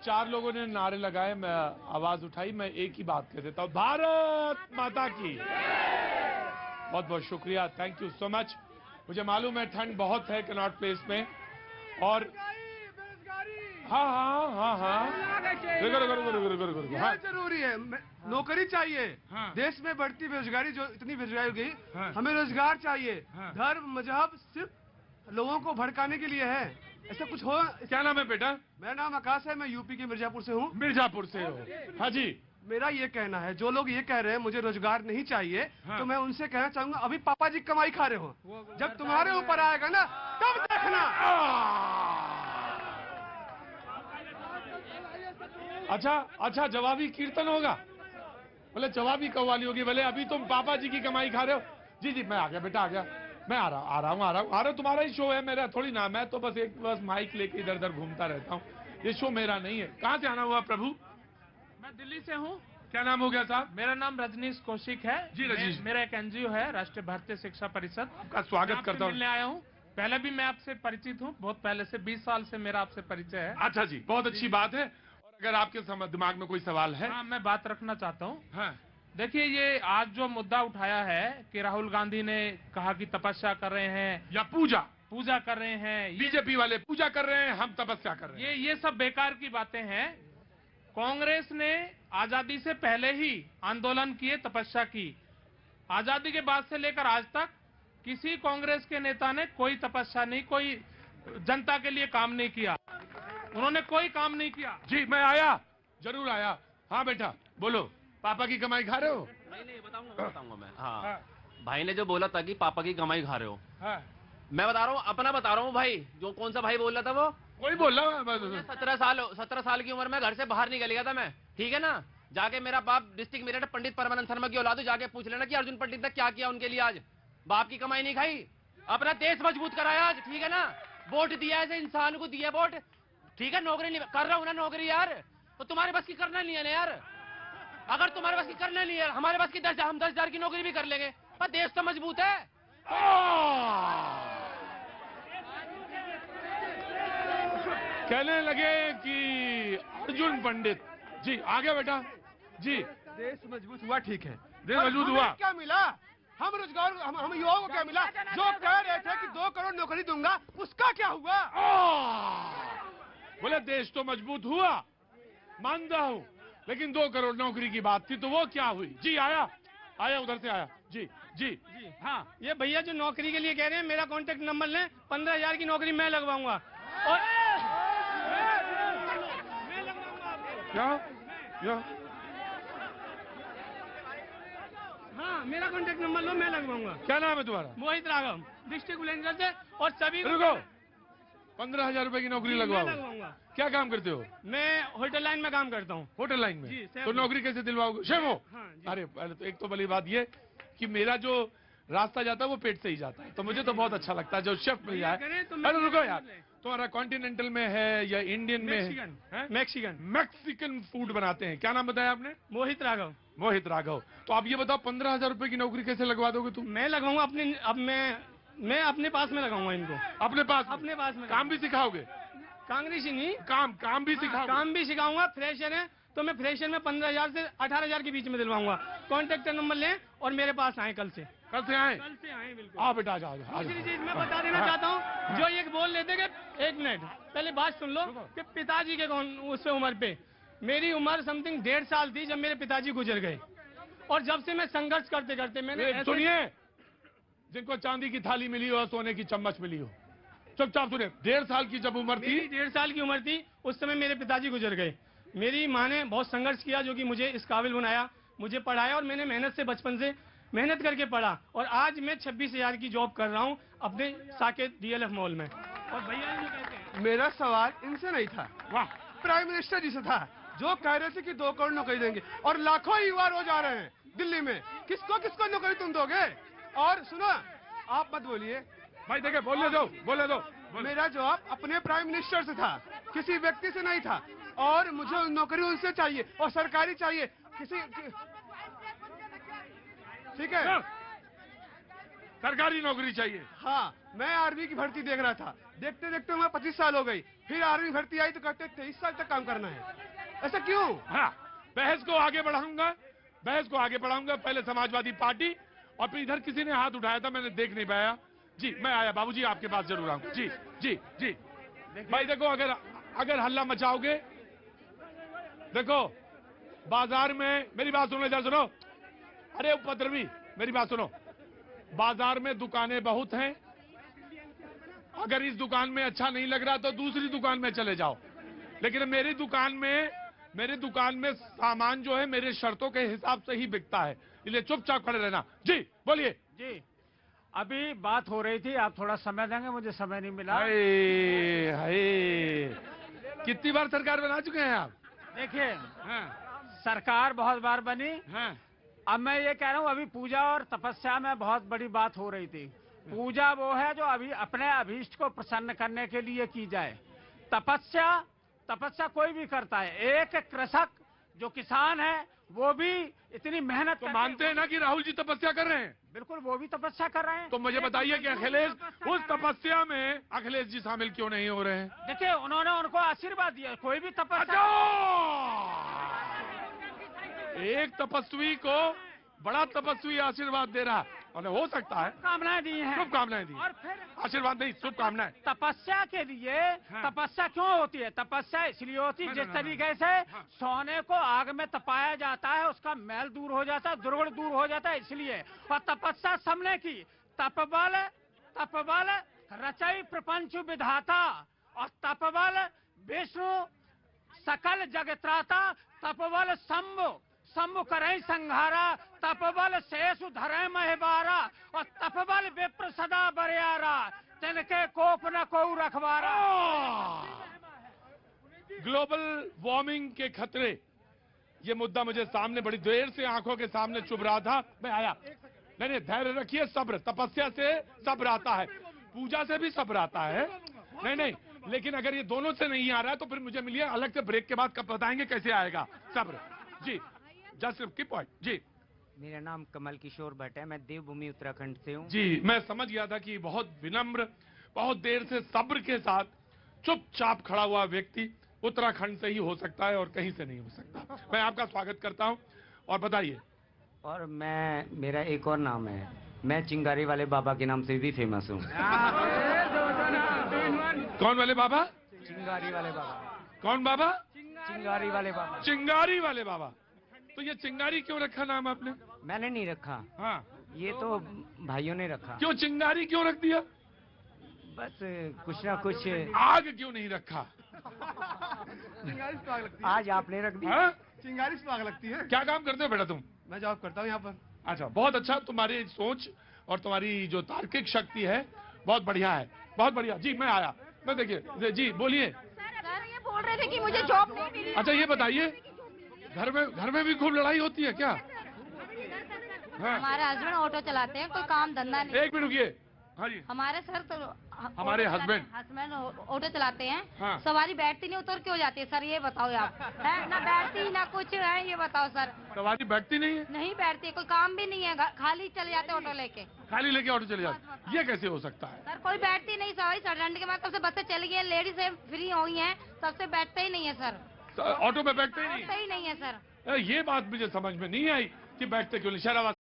चार लोगों ने नारे लगाए, मैं आवाज उठाई, मैं एक ही बात कह देता हूं, भारत माता की। बहुत बहुत शुक्रिया, थैंक यू सो मच। मुझे मालूम है ठंड बहुत है कनॉट प्लेस में, और हाँ हाँ हाँ हाँ रुको, हाँ जरूरी है, नौकरी चाहिए। हाँ। देश में बढ़ती बेरोजगारी, जो इतनी बेरोजगारी हो गई, हाँ। हमें रोजगार चाहिए। हाँ। धर्म मजहब सिर्फ लोगों को भड़काने के लिए है, ऐसा कुछ हो। क्या नाम है बेटा? मेरा नाम आकाश है, मैं यूपी के मिर्जापुर से हूँ। मिर्जापुर से हो? हाँ जी। मेरा ये कहना है, जो लोग ये कह रहे हैं मुझे रोजगार नहीं चाहिए, हाँ। तो मैं उनसे कहना चाहूंगा, अभी पापा जी कमाई खा रहे हो, जब तुम्हारे ऊपर आएगा ना तब देखना। अच्छा, जवाबी कीर्तन होगा, बोले जवाबी कव्वाली होगी, बोले अभी तुम पापा जी की कमाई खा रहे हो। जी मैं आ गया बेटा, आ गया, मैं आ रहा हूँ। तुम्हारा ही शो है, मेरा थोड़ी नाम है, तो बस माइक लेके इधर उधर घूमता रहता हूँ, ये शो मेरा नहीं है। कहाँ से आना हुआ प्रभु? मैं दिल्ली से हूँ। क्या नाम हो गया साहब? मेरा नाम रजनीश कौशिक है जी। रजनीश, मेरा एक एनजीओ है, राष्ट्रीय भारतीय शिक्षा परिषद। आपका स्वागत करता हूँ। मिलने आया हूँ, पहले भी मैं आपसे परिचित हूँ, बहुत पहले से, 20 साल से मेरा आपसे परिचय है। अच्छा जी, बहुत अच्छी बात है। और अगर आपके दिमाग में कोई सवाल है? हाँ, मैं बात रखना चाहता हूँ। हाँ। देखिए, ये आज जो मुद्दा उठाया है कि राहुल गांधी ने कहा कि तपस्या कर रहे हैं या पूजा कर रहे हैं, बीजेपी वाले पूजा कर रहे हैं, हम तपस्या कर रहे हैं, ये सब बेकार की बातें हैं। कांग्रेस ने आजादी से पहले ही आंदोलन किए, तपस्या की। आजादी के बाद से लेकर आज तक किसी कांग्रेस के नेता ने कोई तपस्या नहीं, कोई जनता के लिए काम नहीं किया, उन्होंने कोई काम नहीं किया। जी मैं आया, जरूर आया। हाँ बेटा बोलो, पापा की कमाई खा रहे हो? नहीं बताऊंगा मैं। हाँ। भाई ने जो बोला था कि पापा की कमाई खा रहे हो, मैं बता रहा हूँ, अपना बता रहा हूँ भाई। जो कौन सा भाई बोल रहा था वो? कोई बोल रहा। 17 साल की उम्र में घर से बाहर निकल गया था मैं, ठीक है ना। जाके मेरा बाप डिस्ट्रिक्ट मेरठ पंडित परमानंद शर्मा की औलाद, जाके पूछ लेना कि अर्जुन पंडित ने क्या किया उनके लिए। आज बाप की कमाई नहीं खाई, अपना देश मजबूत कराया आज, ठीक है ना। वोट दिया, ऐसे इंसान को दिया वोट, ठीक है। नौकरी नहीं कर रहा हूं ना, नौकरी यार, तो तुम्हारे बस की करना नहीं है ना यार। अगर तुम्हारे बस की करना नहीं है, हमारे बस की हम 10,000 की नौकरी भी कर लेंगे, पर देश तो मजबूत है। कहने लगे कि अर्जुन पंडित जी आ गया बेटा जी। देश मजबूत हुआ, ठीक है, देश मजबूत हुआ। क्या मिला? हम रोजगार, हम युवाओं को क्या मिला? जो कह रहे थे कि 2 करोड़ नौकरी दूंगा, उसका क्या हुआ? बोले देश तो मजबूत हुआ, मानता हूँ, लेकिन 2 करोड़ नौकरी की बात थी, तो वो क्या हुई? जी आया उधर से आया। जी। हाँ, ये भैया जो नौकरी के लिए कह रहे हैं, मेरा कॉन्टेक्ट नंबर लें, 15,000 की नौकरी मैं लगवाऊंगा। और मैं लगवाऊंगा क्या? हाँ, मेरा कॉन्टेक्ट नंबर लो, मैं लगवाऊंगा। क्या नाम है तुम्हारा? मोहित राघव, डिस्ट्रिक्ट बुलंदशहर से। और सभी रुको, 15,000 रुपए की नौकरी लगवाऊंगा। क्या काम करते हो? मैं होटल लाइन में काम करता हूँ। होटल लाइन में? तो नौकरी कैसे दिलवाओगे? शेफ हो? अरे पहले तो एक तो बड़ी बात ये कि मेरा जो रास्ता जाता है वो पेट से ही जाता है, तो मुझे तो बहुत अच्छा लगता है जो शेफ मिल जाए। अरे रुको यार, तुम्हारा कॉन्टिनेंटल में है या इंडियन में है? मैक्सिकन फूड बनाते हैं। क्या नाम बताया आपने? मोहित राघव। तो आप ये बताओ, 15,000 रुपए की नौकरी कैसे लगवा दोगे तुम? मैं लगाऊंगा मैं अपने पास में लगाऊंगा इनको। अपने पास में काम भी सिखाओगे? कांग्रेस ही नहीं, काम भी सिखाओगे? काम भी सिखाऊंगा। फ्रेशर है तो मैं फ्रेशर में 15,000 से 18,000 के बीच में दिलवाऊंगा। कॉन्टेक्ट नंबर लें और मेरे पास आए कल से आए बिल्कुल। आओ बेटा, जाओ। दूसरी चीज मैं बता देना चाहता हूँ, जो ये बोल लेते कि 1 मिनट पहले बात सुन लो कि पिताजी के कौन उससे उम्र पे, मेरी उम्र समथिंग 1.5 साल थी जब मेरे पिताजी गुजर गए। और जब से मैं संघर्ष करते मैंने सुनिए, जिनको चांदी की थाली मिली हो, सोने की चम्मच मिली हो, चुपचाप सुने। 1.5 साल की जब उम्र थी, 1.5 साल की उम्र थी, उस समय मेरे पिताजी गुजर गए। मेरी माँ ने बहुत संघर्ष किया, जो कि मुझे इस काबिल बनाया, मुझे पढ़ाया, और मैंने मेहनत से बचपन से मेहनत करके पढ़ा। और आज मैं 26,000 की जॉब कर रहा हूँ अपने साकेत DLF मॉल में। और भैया जो कहते हैं, मेरा सवाल इनसे नहीं था, वाह, प्राइम मिनिस्टर जी से था, जो कह रहे थे कि 2 करोड़ नौकरी देंगे, और लाखों युवा रोज आ रहे हैं दिल्ली में। किसको नौकरी तुम दोगे? और सुनो, आप मत बोलिए भाई, देखिए बोले दो। मेरा जवाब अपने प्राइम मिनिस्टर से था, किसी व्यक्ति से नहीं था। और मुझे नौकरी उनसे चाहिए, और सरकारी चाहिए, ठीक है, सरकारी नौकरी चाहिए। हाँ, मैं आर्मी की भर्ती देख रहा था, देखते देखते मैं 25 साल हो गई, फिर आर्मी भर्ती आई तो कहते 23 साल तक काम करना है। ऐसा क्यों? हाँ, बहस को आगे बढ़ाऊंगा, बहस को आगे बढ़ाऊंगा। पहले समाजवादी पार्टी और फिर इधर किसी ने हाथ उठाया था, मैंने देख नहीं पाया। जी मैं आया, बाबूजी आपके पास जरूर आऊंगा। जी जी जी भाई देखो, अगर हल्ला मचाओगे, देखो बाजार में, मेरी बात सुनो, इधर सुनो, अरे उपद्रवी मेरी बात सुनो, बाजार में दुकानें बहुत हैं, अगर इस दुकान में अच्छा नहीं लग रहा तो दूसरी दुकान में चले जाओ, लेकिन मेरी दुकान में सामान जो है मेरे शर्तों के हिसाब से ही बिकता है, इसलिए चुपचाप खड़े रहना। जी बोलिए। जी अभी बात हो रही थी, आप थोड़ा समय देंगे, मुझे समय नहीं मिला। हाय हाय, कितनी बार सरकार बना चुके हैं आप? देखिए हाँ, सरकार बहुत बार बनी, हाँ, अब मैं ये कह रहा हूँ, अभी पूजा और तपस्या में बहुत बड़ी बात हो रही थी। पूजा वो है जो अभी अपने अभीष्ट को प्रसन्न करने के लिए की जाए। तपस्या कोई भी करता है। एक कृषक जो किसान है वो भी इतनी मेहनत तो मानते हैं ना कि राहुल जी तपस्या कर रहे हैं? बिल्कुल, वो भी तपस्या कर रहे हैं। तो मुझे बताइए कि अखिलेश उस तपस्या में अखिलेश जी शामिल क्यों नहीं हो रहे हैं? देखिए उन्होंने उनको आशीर्वाद दिया, कोई भी तपस्या। एक तपस्वी को बड़ा तपस्वी आशीर्वाद दे रहा है, और हो सकता है कामनाएं दी हैं, शुभकामनाएं दी, और फिर आशीर्वाद नहीं, शुभकामनाएं। तपस्या के लिए तपस्या क्यों होती है? तपस्या इसलिए होती है जिस तरीके से सोने को आग में तपाया जाता है, उसका मैल दूर हो जाता है, दुर्गुण दूर हो जाता है, इसलिए। और तपस्या सबने की। तपबल रचई प्रपंच विधाता, और तपबल विष्णु सकल जगत्राता, तपबल शंभु करई संघारा, तपबल शेषु धरे महिबारा, और तपबल विप्र सदा बरियारा, तिनके कोप न को रखवारा। ग्लोबल वार्मिंग के खतरे, ये मुद्दा मुझे सामने बड़ी देर से आंखों के सामने चुभ रहा था, मैं आया। नहीं, धैर्य रखिए, सब्र, तपस्या से सब्र आता है, पूजा से भी सब्र आता है। नहीं, लेकिन अगर ये दोनों से नहीं आ रहा है तो फिर मुझे मिलिए अलग से, ब्रेक के बाद कब बताएंगे कैसे आएगा सब्र। जी जस्ट की पॉइंट। जी मेरा नाम कमल किशोर भट्ट है, मैं देवभूमि उत्तराखंड से हूँ। जी मैं समझ गया था कि बहुत विनम्र, बहुत देर से सब्र के साथ चुपचाप खड़ा हुआ व्यक्ति उत्तराखंड से ही हो सकता है और कहीं से नहीं हो सकता। मैं आपका स्वागत करता हूं, और बताइए। और मेरा एक और नाम है, मैं चिंगारी वाले बाबा के नाम से भी फेमस हूँ। कौन वाले बाबा? चिंगारी वाले बाबा। कौन बाबा? चिंगारी वाले बाबा। चिंगारी वाले बाबा। तो ये चिंगारी क्यों रखा नाम आपने? मैंने नहीं रखा, हाँ, ये तो भाइयों ने रखा। क्यों चिंगारी क्यों रख दिया? बस कुछ ना कुछ। आग क्यों नहीं रखा? चिंगारी से आग लगती है। आज आपने रख दी। हाँ? चिंगारी से आग लगती है। क्या काम करते हो बेटा तुम? मैं जॉब करता हूँ यहाँ पर। अच्छा, बहुत अच्छा, तुम्हारी सोच और तुम्हारी जो तार्किक शक्ति है बहुत बढ़िया है, बहुत बढ़िया। जी मैं आया, मैं देखिए, जी बोलिए। सर ये बोल रहे थे कि मुझे जॉब नहीं मिली। अच्छा ये बताइए, घर में भी खूब लड़ाई होती है क्या? हाँ। हमारे हस्बैंड ऑटो चलाते हैं, कोई काम धंधा नहीं। एक मिनट रुकिए। हाँ जी, हमारे सर तो हमारे हस्बैंड ऑटो चलाते हैं। हाँ। सवारी बैठती नहीं, उतर क्यों जाती है सर, ये बताओ आप। है ना बैठती ना कुछ है, ये बताओ सर। सवारी बैठती नहीं है? नहीं बैठती है, कोई काम भी नहीं है, खाली चले जाते ऑटो लेके। खाली लेके ऑटो चले जाते, ये कैसे हो सकता है? सर कोई बैठती नहीं, सवारी ठंड के बाद तब से बसें चली गई, लेडीज फ्री हुई है, तब से बैठते ही नहीं है सर। ऑटो में बैठते ही बैठते ही नहीं है सर। नहीं? ये बात मुझे समझ में नहीं आई कि बैठते क्यों नहीं। शहराबाद